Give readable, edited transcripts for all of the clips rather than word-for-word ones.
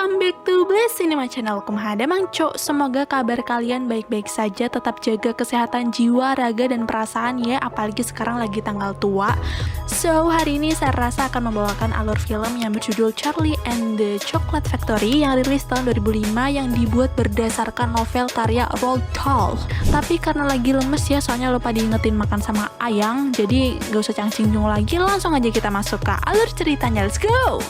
Welcome back to Bless Cinema Channel. Kumaha Mangco. Semoga kabar kalian baik-baik saja. Tetap jaga kesehatan jiwa, raga, dan perasaan ya. Apalagi sekarang lagi tanggal tua. So, hari ini saya rasa akan membawakan alur film yang berjudul Charlie and the Chocolate Factory yang rilis tahun 2005 yang dibuat berdasarkan novel karya Roald Dahl. Tapi karena lagi lemes ya, soalnya lupa diingetin makan sama ayang, jadi gak usah cangcing lagi, langsung aja kita masuk ke alur ceritanya. Let's go!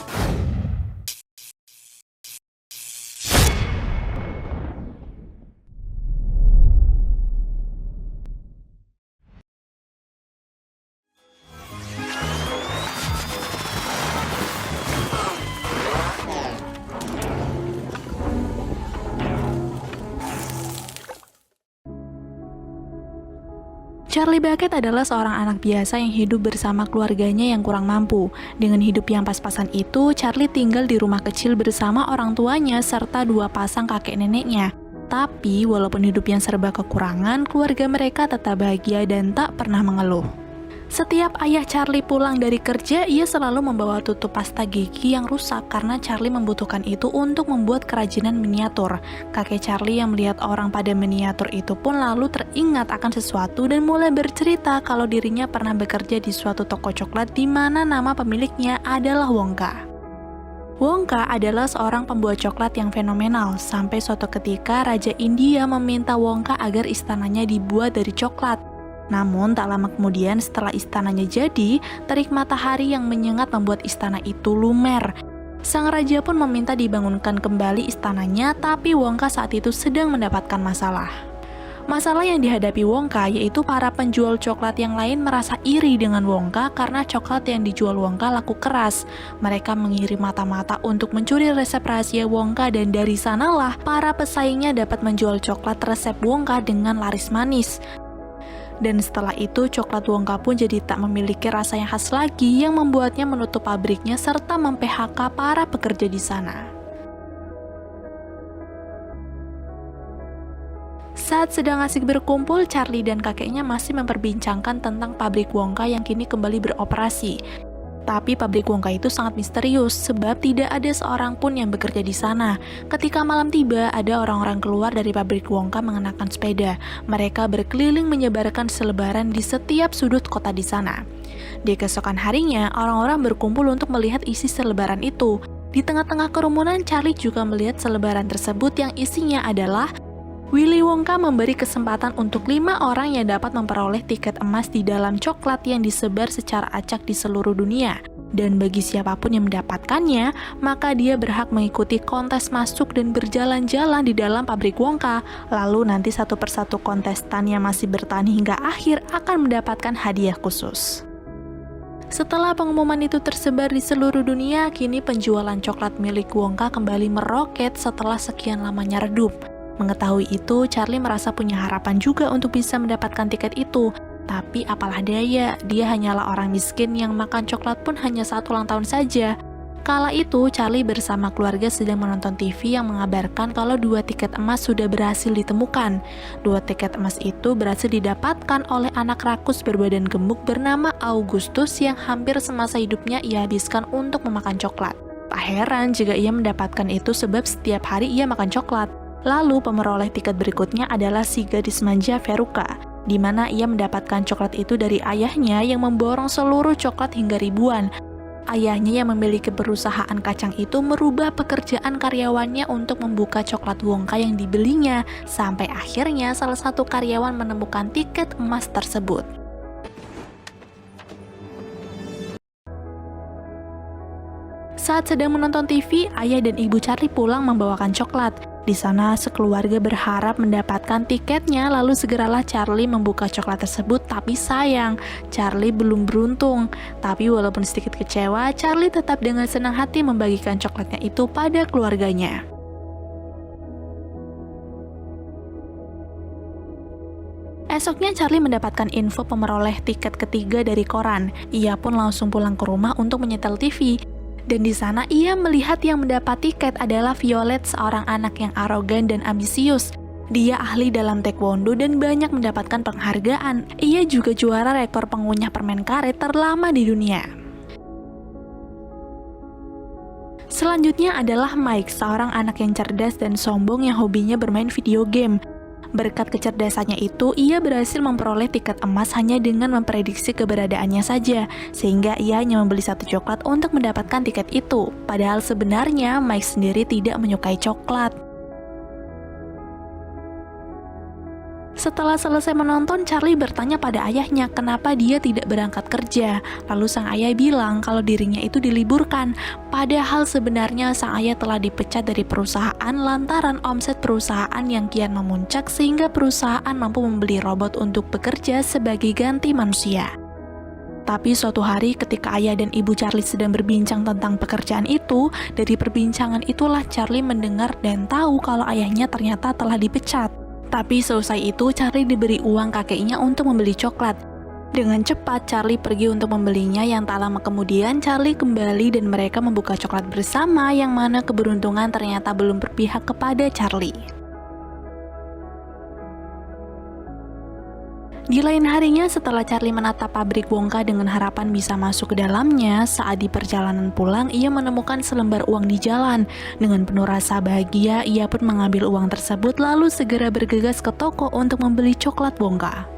Charlie Bucket adalah seorang anak biasa yang hidup bersama keluarganya yang kurang mampu. Dengan hidup yang pas-pasan itu, Charlie tinggal di rumah kecil bersama orang tuanya serta dua pasang kakek neneknya. Tapi, walaupun hidup yang serba kekurangan, keluarga mereka tetap bahagia dan tak pernah mengeluh. Setiap ayah Charlie pulang dari kerja, ia selalu membawa tutup pasta gigi yang rusak karena Charlie membutuhkan itu untuk membuat kerajinan miniatur. Kakek Charlie yang melihat orang pada miniatur itu pun lalu teringat akan sesuatu dan mulai bercerita kalau dirinya pernah bekerja di suatu toko coklat di mana nama pemiliknya adalah Wonka. Wonka adalah seorang pembuat coklat yang fenomenal. Sampai suatu ketika Raja India meminta Wonka agar istananya dibuat dari coklat. Namun tak lama kemudian setelah istananya jadi, terik matahari yang menyengat membuat istana itu lumer. Sang raja pun meminta dibangunkan kembali istananya, tapi Wonka saat itu sedang mendapatkan masalah. Masalah yang dihadapi Wonka yaitu para penjual coklat yang lain merasa iri dengan Wonka karena coklat yang dijual Wonka laku keras. Mereka mengirim mata-mata untuk mencuri resep rahasia Wonka dan dari sanalah para pesaingnya dapat menjual coklat resep Wonka dengan laris manis. Dan setelah itu, coklat Wonka pun jadi tak memiliki rasa yang khas lagi yang membuatnya menutup pabriknya serta mem-PHK para pekerja di sana. Saat sedang asik berkumpul, Charlie dan kakeknya masih memperbincangkan tentang pabrik Wonka yang kini kembali beroperasi. Tapi pabrik Wonka itu sangat misterius sebab tidak ada seorang pun yang bekerja di sana. Ketika malam tiba, ada orang-orang keluar dari pabrik Wonka mengenakan sepeda. Mereka berkeliling menyebarkan selebaran di setiap sudut kota di sana. Di keesokan harinya, orang-orang berkumpul untuk melihat isi selebaran itu. Di tengah-tengah kerumunan, Charlie juga melihat selebaran tersebut yang isinya adalah Willy Wonka memberi kesempatan untuk 5 orang yang dapat memperoleh tiket emas di dalam coklat yang disebar secara acak di seluruh dunia. Dan bagi siapapun yang mendapatkannya, maka dia berhak mengikuti kontes masuk dan berjalan-jalan di dalam pabrik Wonka. Lalu nanti satu persatu kontestan yang masih bertahan hingga akhir akan mendapatkan hadiah khusus. Setelah pengumuman itu tersebar di seluruh dunia, kini penjualan coklat milik Wonka kembali meroket setelah sekian lamanya redup. Mengetahui itu, Charlie merasa punya harapan juga untuk bisa mendapatkan tiket itu. Tapi apalah daya, dia hanyalah orang miskin yang makan coklat pun hanya saat ulang tahun saja. Kala itu, Charlie bersama keluarga sedang menonton TV yang mengabarkan kalau 2 tiket emas sudah berhasil ditemukan. 2 tiket emas itu berhasil didapatkan oleh anak rakus berbadan gemuk bernama Augustus yang hampir semasa hidupnya ia habiskan untuk memakan coklat. Tak heran jika ia mendapatkan itu sebab setiap hari ia makan coklat. Lalu pemeroleh tiket berikutnya adalah si gadis manja Veruca, di mana ia mendapatkan coklat itu dari ayahnya yang memborong seluruh coklat hingga ribuan. Ayahnya yang memiliki perusahaan kacang itu merubah pekerjaan karyawannya untuk membuka coklat Wonka yang dibelinya, sampai akhirnya salah satu karyawan menemukan tiket emas tersebut. Saat sedang menonton TV, ayah dan ibu Charlie pulang membawakan coklat. Di sana, sekeluarga berharap mendapatkan tiketnya, lalu segeralah Charlie membuka coklat tersebut, tapi sayang, Charlie belum beruntung. Tapi walaupun sedikit kecewa, Charlie tetap dengan senang hati membagikan coklatnya itu pada keluarganya. Esoknya Charlie mendapatkan info pemeroleh tiket ketiga dari koran. Ia pun langsung pulang ke rumah untuk menyetel TV. Dan di sana ia melihat yang mendapat tiket adalah Violet, seorang anak yang arogan dan ambisius. Dia ahli dalam taekwondo dan banyak mendapatkan penghargaan. Ia juga juara rekor pengunyah permen karet terlama di dunia. Selanjutnya adalah Mike, seorang anak yang cerdas dan sombong yang hobinya bermain video game. Berkat kecerdasannya itu, ia berhasil memperoleh tiket emas hanya dengan memprediksi keberadaannya saja, sehingga ia hanya membeli satu coklat untuk mendapatkan tiket itu. Padahal sebenarnya Mike sendiri tidak menyukai coklat. Setelah selesai menonton, Charlie bertanya pada ayahnya kenapa dia tidak berangkat kerja. Lalu sang ayah bilang kalau dirinya itu diliburkan. Padahal sebenarnya sang ayah telah dipecat dari perusahaan lantaran omset perusahaan yang kian memuncak sehingga perusahaan mampu membeli robot untuk bekerja sebagai ganti manusia. Tapi suatu hari ketika ayah dan ibu Charlie sedang berbincang tentang pekerjaan itu, dari perbincangan itulah Charlie mendengar dan tahu kalau ayahnya ternyata telah dipecat. Tapi seusai itu, Charlie diberi uang kakeknya untuk membeli coklat. Dengan cepat, Charlie pergi untuk membelinya, yang tak lama kemudian Charlie kembali dan mereka membuka coklat bersama, yang mana keberuntungan ternyata belum berpihak kepada Charlie. Di lain harinya, setelah Charlie menatap pabrik Wonka dengan harapan bisa masuk ke dalamnya, saat di perjalanan pulang, ia menemukan selembar uang di jalan. Dengan penuh rasa bahagia, ia pun mengambil uang tersebut lalu segera bergegas ke toko untuk membeli coklat Wonka.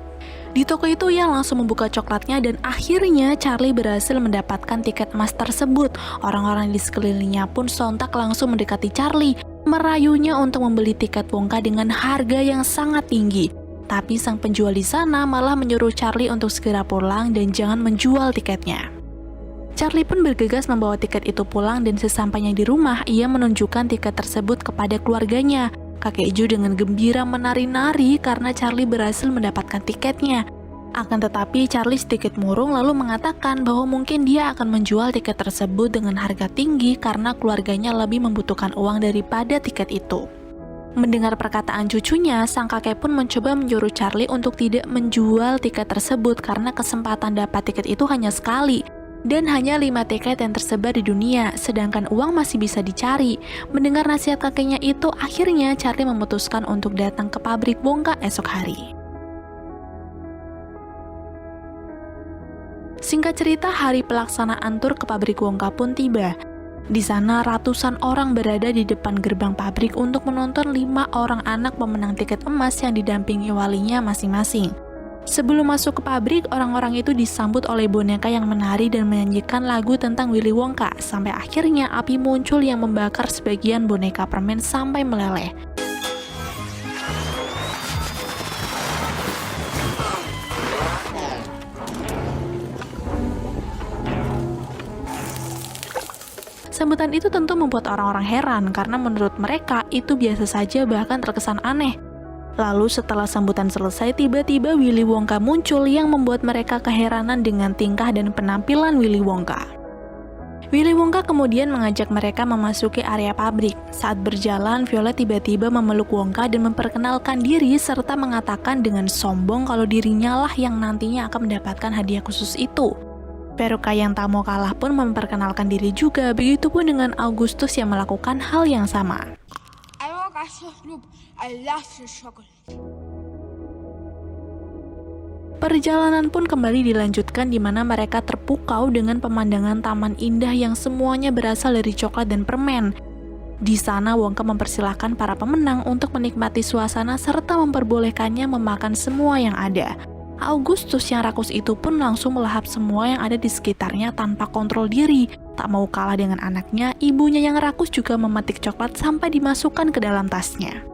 Di toko itu ia langsung membuka coklatnya dan akhirnya Charlie berhasil mendapatkan tiket emas tersebut. Orang-orang di sekelilingnya pun sontak langsung mendekati Charlie, merayunya untuk membeli tiket Wonka dengan harga yang sangat tinggi. Tapi sang penjual di sana malah menyuruh Charlie untuk segera pulang dan jangan menjual tiketnya. Charlie pun bergegas membawa tiket itu pulang dan sesampainya di rumah, ia menunjukkan tiket tersebut kepada keluarganya. Kakek Joe dengan gembira menari-nari karena Charlie berhasil mendapatkan tiketnya. Akan tetapi Charlie sedikit murung lalu mengatakan bahwa mungkin dia akan menjual tiket tersebut dengan harga tinggi karena keluarganya lebih membutuhkan uang daripada tiket itu. Mendengar perkataan cucunya, sang kakek pun mencoba menyuruh Charlie untuk tidak menjual tiket tersebut karena kesempatan dapat tiket itu hanya sekali dan hanya 5 tiket yang tersebar di dunia, sedangkan uang masih bisa dicari. Mendengar nasihat kakeknya itu, akhirnya Charlie memutuskan untuk datang ke pabrik Wonka esok hari. Singkat cerita, hari pelaksanaan tur ke pabrik Wonka pun tiba. Di sana ratusan orang berada di depan gerbang pabrik untuk menonton 5 orang anak pemenang tiket emas yang didampingi walinya masing-masing. Sebelum masuk ke pabrik, orang-orang itu disambut oleh boneka yang menari dan menyanyikan lagu tentang Willy Wonka, sampai akhirnya api muncul yang membakar sebagian boneka permen sampai meleleh. Sambutan itu tentu membuat orang-orang heran karena menurut mereka itu biasa saja bahkan terkesan aneh. Lalu setelah sambutan selesai, tiba-tiba Willy Wonka muncul yang membuat mereka keheranan dengan tingkah dan penampilan Willy Wonka. Willy Wonka kemudian mengajak mereka memasuki area pabrik. Saat berjalan, Violet tiba-tiba memeluk Wonka dan memperkenalkan diri serta mengatakan dengan sombong kalau dirinya lah yang nantinya akan mendapatkan hadiah khusus itu. Veruca yang tak mau kalah pun memperkenalkan diri juga, begitupun dengan Augustus yang melakukan hal yang sama. Perjalanan pun kembali dilanjutkan di mana mereka terpukau dengan pemandangan taman indah yang semuanya berasal dari coklat dan permen. Di sana Wonka mempersilahkan para pemenang untuk menikmati suasana serta memperbolehkannya memakan semua yang ada. Augustus yang rakus itu pun langsung melahap semua yang ada di sekitarnya tanpa kontrol diri. Tak mau kalah dengan anaknya, ibunya yang rakus juga memetik coklat sampai dimasukkan ke dalam tasnya.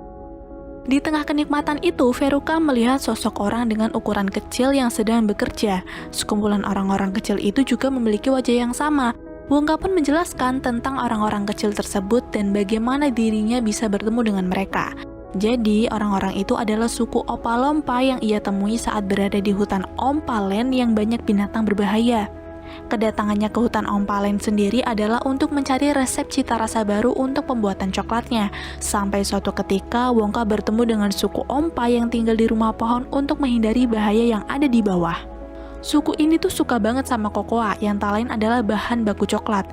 Di tengah kenikmatan itu, Veruca melihat sosok orang dengan ukuran kecil yang sedang bekerja. Sekumpulan orang-orang kecil itu juga memiliki wajah yang sama. Wonka pun menjelaskan tentang orang-orang kecil tersebut dan bagaimana dirinya bisa bertemu dengan mereka. Jadi, orang-orang itu adalah suku Opalompa yang ia temui saat berada di hutan Ompalen yang banyak binatang berbahaya. Kedatangannya ke hutan Ompalen sendiri adalah untuk mencari resep cita rasa baru untuk pembuatan coklatnya. Sampai suatu ketika, Wonka bertemu dengan suku Ompa yang tinggal di rumah pohon untuk menghindari bahaya yang ada di bawah. Suku ini tuh suka banget sama kokoa, yang tak lain adalah bahan baku coklat.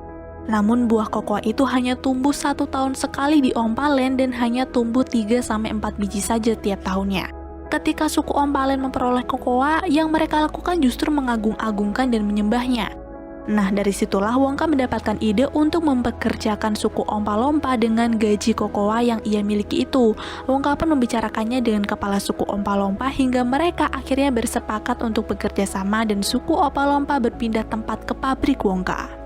Namun buah kokoa itu hanya tumbuh 1 tahun sekali di Ompalen dan hanya tumbuh 3-4 biji saja tiap tahunnya. Ketika suku Ompalen memperoleh kokoa, yang mereka lakukan justru mengagung-agungkan dan menyembahnya. Nah, dari situlah Wongka mendapatkan ide untuk mempekerjakan suku Ompa-Lompa dengan gaji kokoa yang ia miliki itu. Wongka pun membicarakannya dengan kepala suku Ompa-Lompa hingga mereka akhirnya bersepakat untuk bekerja sama dan suku Ompa-Lompa berpindah tempat ke pabrik Wongka.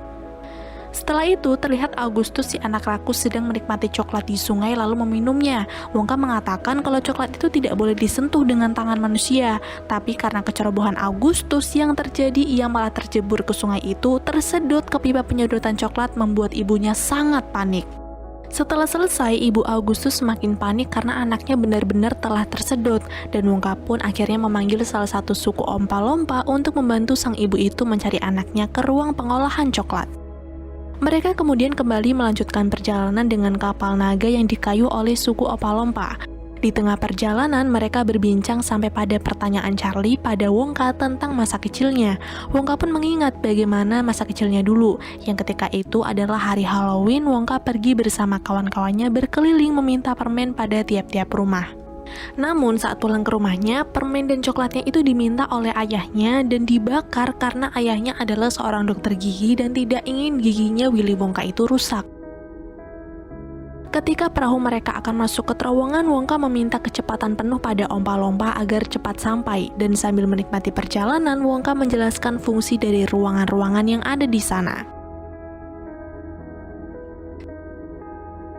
Setelah itu, terlihat Agustus si anak rakus sedang menikmati coklat di sungai lalu meminumnya. Wongka mengatakan kalau coklat itu tidak boleh disentuh dengan tangan manusia. Tapi karena kecerobohan Agustus yang terjadi, ia malah terjebur ke sungai itu, tersedot ke pipa penyedotan coklat membuat ibunya sangat panik. Setelah selesai, ibu Agustus semakin panik karena anaknya benar-benar telah tersedot, dan Wongka pun akhirnya memanggil salah satu suku Ompa-Lompa untuk membantu sang ibu itu mencari anaknya ke ruang pengolahan coklat. Mereka kemudian kembali melanjutkan perjalanan dengan kapal naga yang dikayu oleh suku Ompa-Lompa. Di tengah perjalanan, mereka berbincang sampai pada pertanyaan Charlie pada Wongka tentang masa kecilnya. Wongka pun mengingat bagaimana masa kecilnya dulu, yang ketika itu adalah hari Halloween. Wongka pergi bersama kawan-kawannya berkeliling meminta permen pada tiap-tiap rumah. Namun saat pulang ke rumahnya, permen dan coklatnya itu diminta oleh ayahnya dan dibakar karena ayahnya adalah seorang dokter gigi dan tidak ingin giginya Willy Wonka itu rusak. Ketika perahu mereka akan masuk ke terowongan, Wongka meminta kecepatan penuh pada Ompa-Lompa agar cepat sampai, dan sambil menikmati perjalanan, Wongka menjelaskan fungsi dari ruangan-ruangan yang ada di sana.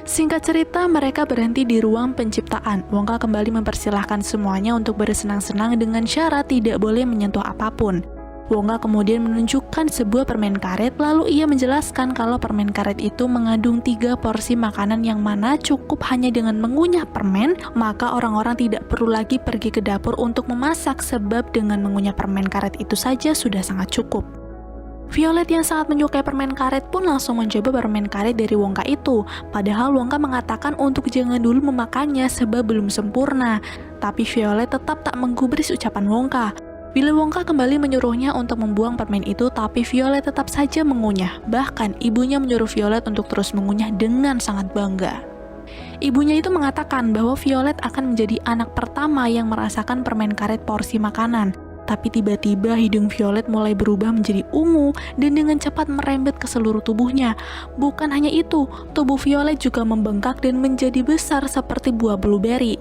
Singkat cerita, mereka berhenti di ruang penciptaan. Wongka kembali mempersilahkan semuanya untuk bersenang-senang dengan syarat tidak boleh menyentuh apapun. Wongka kemudian menunjukkan sebuah permen karet, lalu ia menjelaskan kalau permen karet itu mengandung 3 porsi makanan yang mana cukup hanya dengan mengunyah permen, maka orang-orang tidak perlu lagi pergi ke dapur untuk memasak sebab dengan mengunyah permen karet itu saja sudah sangat cukup. Violet yang sangat menyukai permen karet pun langsung mencoba permen karet dari Wongka itu. Padahal Wongka mengatakan untuk jangan dulu memakannya sebab belum sempurna. Tapi Violet tetap tak menggubris ucapan Wongka. Willy Wonka kembali menyuruhnya untuk membuang permen itu, tapi Violet tetap saja mengunyah. Bahkan ibunya menyuruh Violet untuk terus mengunyah dengan sangat bangga. Ibunya itu mengatakan bahwa Violet akan menjadi anak pertama yang merasakan permen karet porsi makanan. Tapi tiba-tiba hidung Violet mulai berubah menjadi ungu dan dengan cepat merembet ke seluruh tubuhnya. Bukan hanya itu, tubuh Violet juga membengkak dan menjadi besar seperti buah blueberry.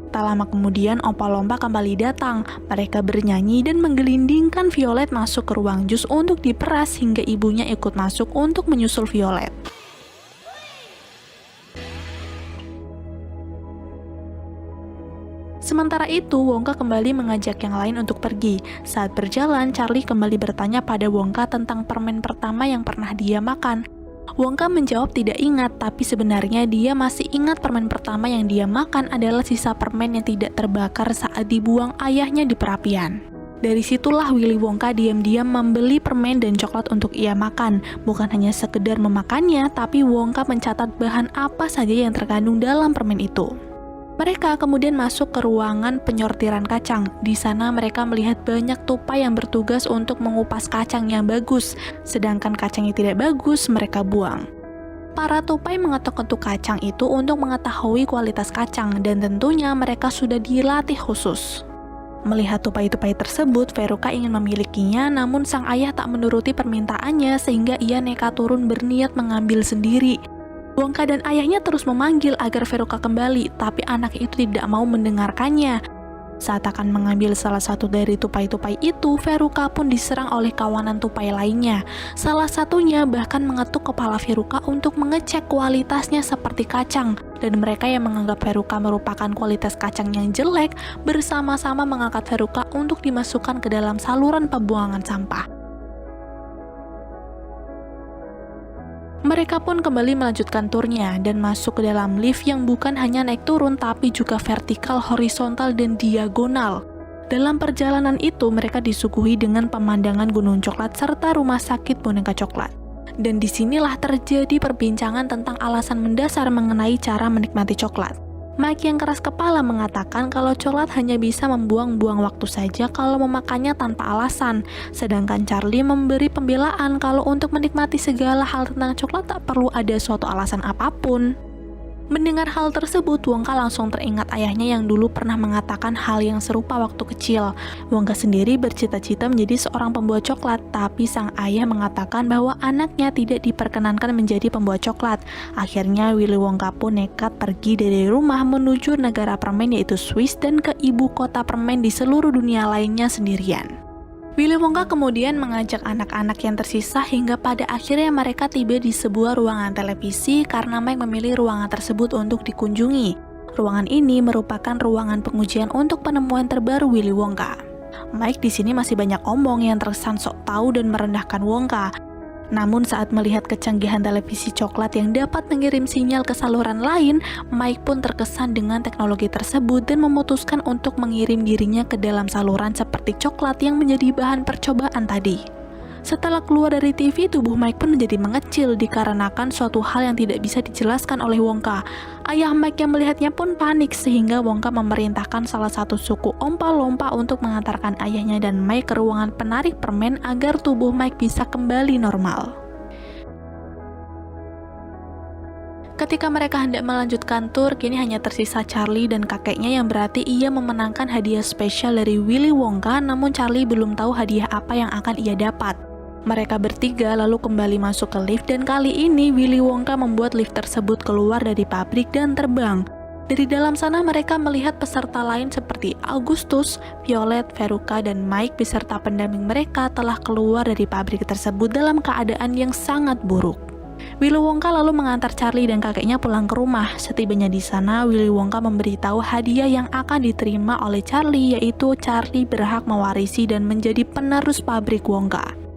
Tak lama kemudian, Ompa-Lompa kembali datang. Mereka bernyanyi dan menggelindingkan Violet masuk ke ruang jus untuk diperas hingga ibunya ikut masuk untuk menyusul Violet. Sementara itu, Wongka kembali mengajak yang lain untuk pergi. Saat berjalan, Charlie kembali bertanya pada Wongka tentang permen pertama yang pernah dia makan. Wongka menjawab tidak ingat, tapi sebenarnya dia masih ingat permen pertama yang dia makan adalah sisa permen yang tidak terbakar saat dibuang ayahnya di perapian. Dari situlah Willy Wonka diam-diam membeli permen dan coklat untuk ia makan. Bukan hanya sekedar memakannya, tapi Wongka mencatat bahan apa saja yang terkandung dalam permen itu. Mereka kemudian masuk ke ruangan penyortiran kacang. Di sana mereka melihat banyak tupai yang bertugas untuk mengupas kacang yang bagus, sedangkan kacang yang tidak bagus mereka buang. Para tupai mengetuk-ketuk kacang itu untuk mengetahui kualitas kacang, dan tentunya mereka sudah dilatih khusus. Melihat tupai-tupai tersebut, Veruca ingin memilikinya, namun sang ayah tak menuruti permintaannya sehingga ia nekat turun berniat mengambil sendiri. Wongka dan ayahnya terus memanggil agar Veruca kembali, tapi anak itu tidak mau mendengarkannya. Saat akan mengambil salah satu dari tupai-tupai itu, Veruca pun diserang oleh kawanan tupai lainnya. Salah satunya bahkan mengetuk kepala Veruca untuk mengecek kualitasnya seperti kacang, dan mereka yang menganggap Veruca merupakan kualitas kacang yang jelek, bersama-sama mengangkat Veruca untuk dimasukkan ke dalam saluran pembuangan sampah. Mereka pun kembali melanjutkan turnya dan masuk ke dalam lift yang bukan hanya naik turun tapi juga vertikal, horizontal, dan diagonal. Dalam perjalanan itu mereka disuguhi dengan pemandangan gunung coklat serta rumah sakit boneka coklat. Dan disinilah terjadi perbincangan tentang alasan mendasar mengenai cara menikmati coklat. Mike yang keras kepala mengatakan kalau coklat hanya bisa membuang-buang waktu saja kalau memakannya tanpa alasan. Sedangkan Charlie memberi pembelaan kalau untuk menikmati segala hal tentang coklat tak perlu ada suatu alasan apapun. Mendengar hal tersebut, Wongka langsung teringat ayahnya yang dulu pernah mengatakan hal yang serupa waktu kecil. Wongka sendiri bercita-cita menjadi seorang pembuat coklat, tapi sang ayah mengatakan bahwa anaknya tidak diperkenankan menjadi pembuat coklat. Akhirnya Willy Wonka pun nekat pergi dari rumah menuju negara permen yaitu Swiss dan ke ibu kota permen di seluruh dunia lainnya sendirian. Willy Wonka kemudian mengajak anak-anak yang tersisa hingga pada akhirnya mereka tiba di sebuah ruangan televisi karena Mike memilih ruangan tersebut untuk dikunjungi. Ruangan ini merupakan ruangan pengujian untuk penemuan terbaru Willy Wonka. Mike di sini masih banyak omong yang terkesan sok tahu dan merendahkan Wonka. Namun saat melihat kecanggihan televisi coklat yang dapat mengirim sinyal ke saluran lain, Mike pun terkesan dengan teknologi tersebut dan memutuskan untuk mengirim dirinya ke dalam saluran seperti coklat yang menjadi bahan percobaan tadi. Setelah keluar dari TV, tubuh Mike pun menjadi mengecil dikarenakan suatu hal yang tidak bisa dijelaskan oleh Wonka. Ayah Mike yang melihatnya pun panik sehingga Wonka memerintahkan salah satu suku ompa-lompa untuk mengantarkan ayahnya dan Mike ke ruangan penarik permen agar tubuh Mike bisa kembali normal. Ketika mereka hendak melanjutkan tur, kini hanya tersisa Charlie dan kakeknya yang berarti ia memenangkan hadiah spesial dari Willy Wonka, namun Charlie belum tahu hadiah apa yang akan ia dapat. Mereka bertiga lalu kembali masuk ke lift dan kali ini Willy Wonka membuat lift tersebut keluar dari pabrik dan terbang. Dari dalam sana mereka melihat peserta lain seperti Augustus, Violet, Veruca, dan Mike beserta pendamping mereka telah keluar dari pabrik tersebut dalam keadaan yang sangat buruk. Willy Wonka lalu mengantar Charlie dan kakeknya pulang ke rumah. Setibanya di sana, Willy Wonka memberitahu hadiah yang akan diterima oleh Charlie, yaitu Charlie berhak mewarisi dan menjadi penerus pabrik Wonka.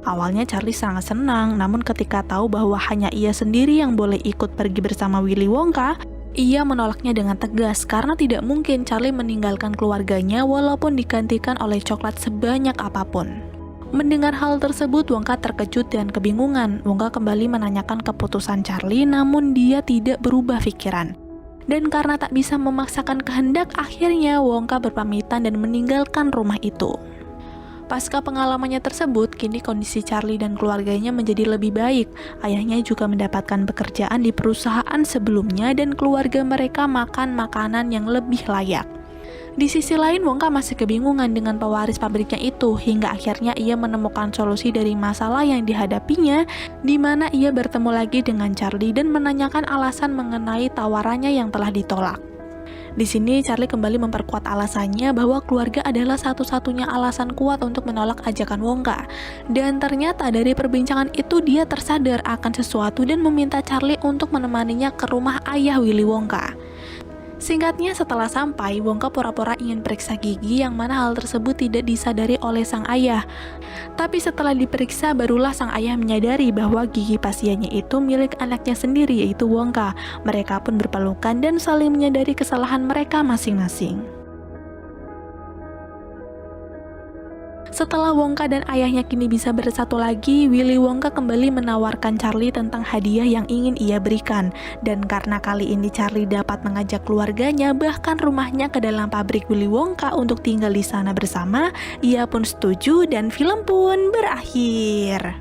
Awalnya Charlie sangat senang, namun ketika tahu bahwa hanya ia sendiri yang boleh ikut pergi bersama Willy Wonka, ia menolaknya dengan tegas karena tidak mungkin Charlie meninggalkan keluarganya walaupun digantikan oleh coklat sebanyak apapun. Mendengar hal tersebut, Wonka terkejut dan kebingungan. Wonka kembali menanyakan keputusan Charlie, namun dia tidak berubah pikiran. Dan karena tak bisa memaksakan kehendak, akhirnya Wonka berpamitan dan meninggalkan rumah itu. Pasca pengalamannya tersebut, kini kondisi Charlie dan keluarganya menjadi lebih baik. Ayahnya juga mendapatkan pekerjaan di perusahaan sebelumnya dan keluarga mereka makan makanan yang lebih layak. Di sisi lain, Wonka masih kebingungan dengan pewaris pabriknya itu, hingga akhirnya ia menemukan solusi dari masalah yang dihadapinya, di mana ia bertemu lagi dengan Charlie dan menanyakan alasan mengenai tawarannya yang telah ditolak. Di sini Charlie kembali memperkuat alasannya bahwa keluarga adalah satu-satunya alasan kuat untuk menolak ajakan Wonka. Dan ternyata dari perbincangan itu dia tersadar akan sesuatu dan meminta Charlie untuk menemaninya ke rumah ayah Willy Wonka. Singkatnya, setelah sampai, Wonka pura-pura ingin periksa gigi yang mana hal tersebut tidak disadari oleh sang ayah. Tapi setelah diperiksa, barulah sang ayah menyadari bahwa gigi pasiennya itu milik anaknya sendiri, yaitu Wonka. Mereka pun berpelukan dan saling menyadari kesalahan mereka masing-masing. Setelah Wonka dan ayahnya kini bisa bersatu lagi, Willy Wonka kembali menawarkan Charlie tentang hadiah yang ingin ia berikan. Dan karena kali ini Charlie dapat mengajak keluarganya, bahkan rumahnya ke dalam pabrik Willy Wonka untuk tinggal di sana bersama, ia pun setuju dan film pun berakhir.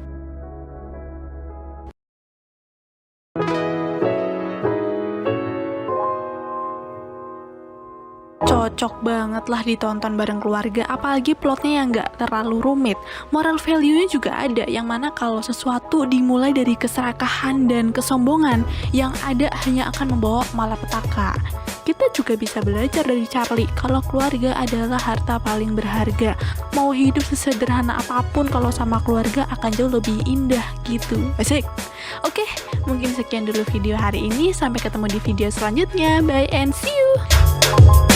Cocok banget lah ditonton bareng keluarga, apalagi plotnya yang gak terlalu rumit. Moral value-nya juga ada, yang mana kalau sesuatu dimulai dari keserakahan dan kesombongan, yang ada hanya akan membawa malapetaka. Kita juga bisa belajar dari Charlie, kalau keluarga adalah harta paling berharga. Mau hidup sesederhana apapun, kalau sama keluarga akan jauh lebih indah gitu. Asik. Oke, mungkin sekian dulu video hari ini. Sampai ketemu di video selanjutnya. Bye and see you.